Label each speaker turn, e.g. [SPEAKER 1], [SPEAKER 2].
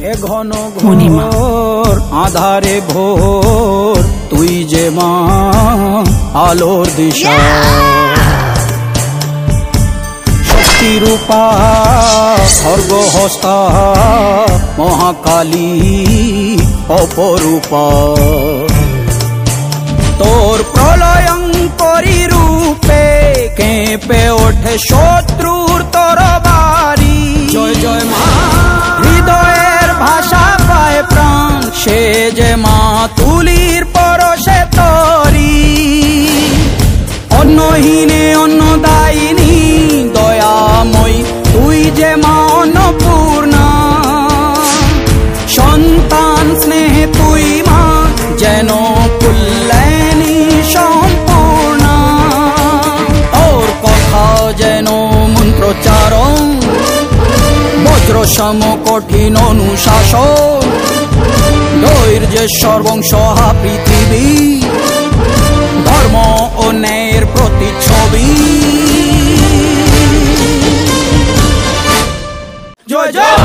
[SPEAKER 1] এ ঘন ঘোর আধারে ভোর তুই যে মা আলোর দিশা শক্তি রূপা স্বর্গহস্তা মহাকালী অপরূপা তোর প্রলয়ঙ্করী রূপে কেঁপে ওঠে শত্রুর তরবারি জয় জয় মা হৃদয়ের ভাষা পায় প্রাণ সে যে মা তুলির পরশে তরি অন্নহীনে অন্নদায়িনী দয়াময়ী তুই যে মা অন্নপূর্ণা সন্তান স্নেহে তুই মা যেন কল্যাণী সম্পূর্ণা তোর কথা যেন মন্ত্রোচ্চারণ বজ্র সম কঠিন অনুশাসন ধৈর্যেশ্বর বংশহা পৃথিবী ধর্ম ও ন্যায়ের প্রতিচ্ছবি জয় জয়